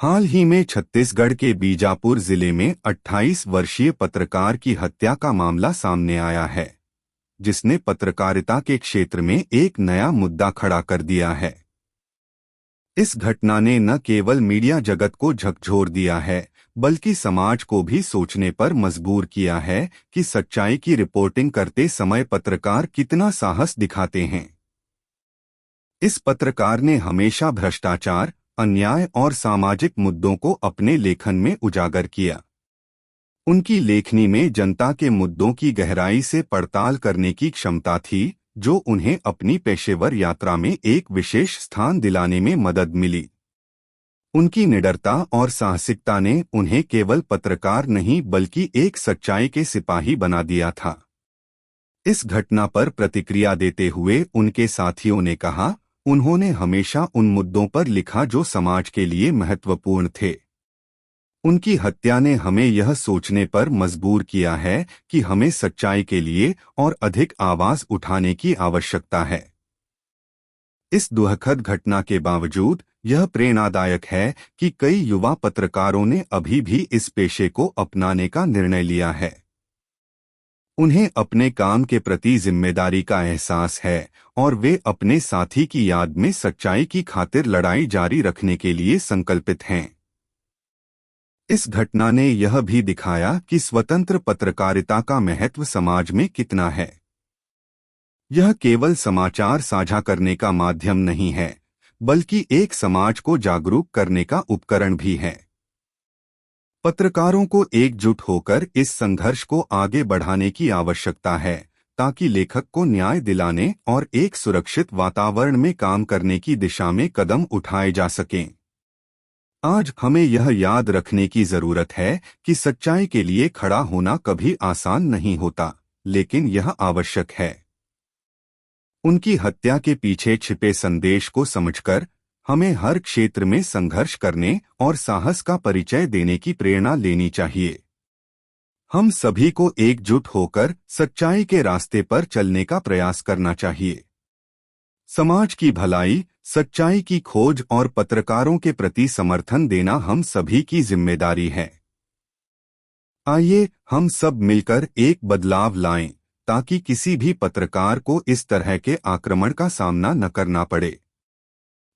हाल ही में छत्तीसगढ़ के बीजापुर जिले में 28 वर्षीय पत्रकार की हत्या का मामला सामने आया है, जिसने पत्रकारिता के क्षेत्र में एक नया मुद्दा खड़ा कर दिया है। इस घटना ने न केवल मीडिया जगत को झकझोर दिया है, बल्कि समाज को भी सोचने पर मजबूर किया है कि सच्चाई की रिपोर्टिंग करते समय पत्रकार कितना साहस दिखाते हैं। इस पत्रकार ने हमेशा भ्रष्टाचार, अन्याय और सामाजिक मुद्दों को अपने लेखन में उजागर किया। उनकी लेखनी में जनता के मुद्दों की गहराई से पड़ताल करने की क्षमता थी, जो उन्हें अपनी पेशेवर यात्रा में एक विशेष स्थान दिलाने में मदद मिली। उनकी निडरता और साहसिकता ने उन्हें केवल पत्रकार नहीं बल्कि एक सच्चाई के सिपाही बना दिया था। इस घटना पर प्रतिक्रिया देते हुए उनके साथियों ने कहा, उन्होंने हमेशा उन मुद्दों पर लिखा जो समाज के लिए महत्वपूर्ण थे। उनकी हत्या ने हमें यह सोचने पर मजबूर किया है कि हमें सच्चाई के लिए और अधिक आवाज उठाने की आवश्यकता है। इस दुखद घटना के बावजूद यह प्रेरणादायक है कि कई युवा पत्रकारों ने अभी भी इस पेशे को अपनाने का निर्णय लिया है। उन्हें अपने काम के प्रति जिम्मेदारी का एहसास है और वे अपने साथी की याद में सच्चाई की खातिर लड़ाई जारी रखने के लिए संकल्पित हैं। इस घटना ने यह भी दिखाया कि स्वतंत्र पत्रकारिता का महत्व समाज में कितना है। यह केवल समाचार साझा करने का माध्यम नहीं है, बल्कि एक समाज को जागरूक करने का उपकरण भी है। पत्रकारों को एकजुट होकर इस संघर्ष को आगे बढ़ाने की आवश्यकता है, ताकि लेखक को न्याय दिलाने और एक सुरक्षित वातावरण में काम करने की दिशा में कदम उठाए जा सकें। आज हमें यह याद रखने की जरूरत है कि सच्चाई के लिए खड़ा होना कभी आसान नहीं होता, लेकिन यह आवश्यक है। उनकी हत्या के पीछे छिपे संदेश को समझकर हमें हर क्षेत्र में संघर्ष करने और साहस का परिचय देने की प्रेरणा लेनी चाहिए। हम सभी को एकजुट होकर सच्चाई के रास्ते पर चलने का प्रयास करना चाहिए। समाज की भलाई, सच्चाई की खोज और पत्रकारों के प्रति समर्थन देना हम सभी की जिम्मेदारी है। आइए हम सब मिलकर एक बदलाव लाएं, ताकि किसी भी पत्रकार को इस तरह के आक्रमण का सामना न करना पड़े।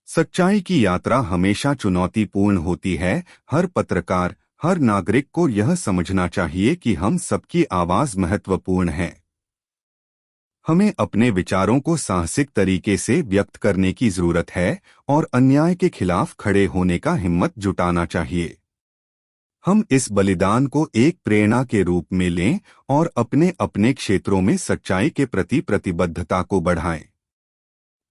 सच्चाई की यात्रा हमेशा चुनौतीपूर्ण होती है। हर पत्रकार, हर नागरिक को यह समझना चाहिए कि हम सबकी आवाज महत्वपूर्ण है। हमें अपने विचारों को साहसिक तरीके से व्यक्त करने की जरूरत है और अन्याय के खिलाफ खड़े होने का हिम्मत जुटाना चाहिए। हम इस बलिदान को एक प्रेरणा के रूप में लें और अपने अपने क्षेत्रों में सच्चाई के प्रति प्रतिबद्धता को बढ़ाएं।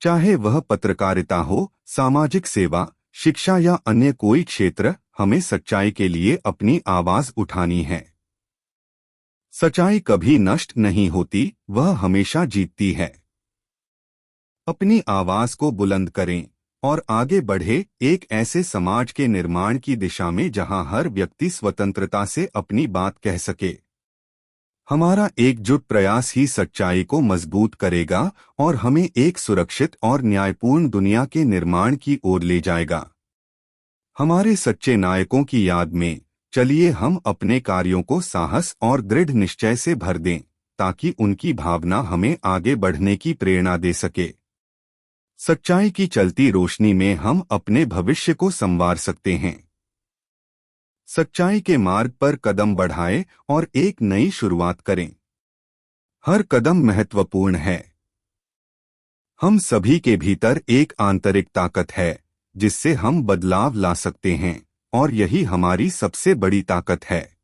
चाहे वह पत्रकारिता हो, सामाजिक सेवा, शिक्षा या अन्य कोई क्षेत्र, हमें सच्चाई के लिए अपनी आवाज उठानी है। सच्चाई कभी नष्ट नहीं होती, वह हमेशा जीतती है। अपनी आवाज को बुलंद करें और आगे बढ़े एक ऐसे समाज के निर्माण की दिशा में जहां हर व्यक्ति स्वतंत्रता से अपनी बात कह सके। हमारा एकजुट प्रयास ही सच्चाई को मजबूत करेगा और हमें एक सुरक्षित और न्यायपूर्ण दुनिया के निर्माण की ओर ले जाएगा। हमारे सच्चे नायकों की याद में चलिए हम अपने कार्यों को साहस और दृढ़ निश्चय से भर दें, ताकि उनकी भावना हमें आगे बढ़ने की प्रेरणा दे सके। सच्चाई की चलती रोशनी में हम अपने भविष्य को संवार सकते हैं। सच्चाई के मार्ग पर कदम बढ़ाएं और एक नई शुरुआत करें। हर कदम महत्वपूर्ण है। हम सभी के भीतर एक आंतरिक ताकत है, जिससे हम बदलाव ला सकते हैं, और यही हमारी सबसे बड़ी ताकत है।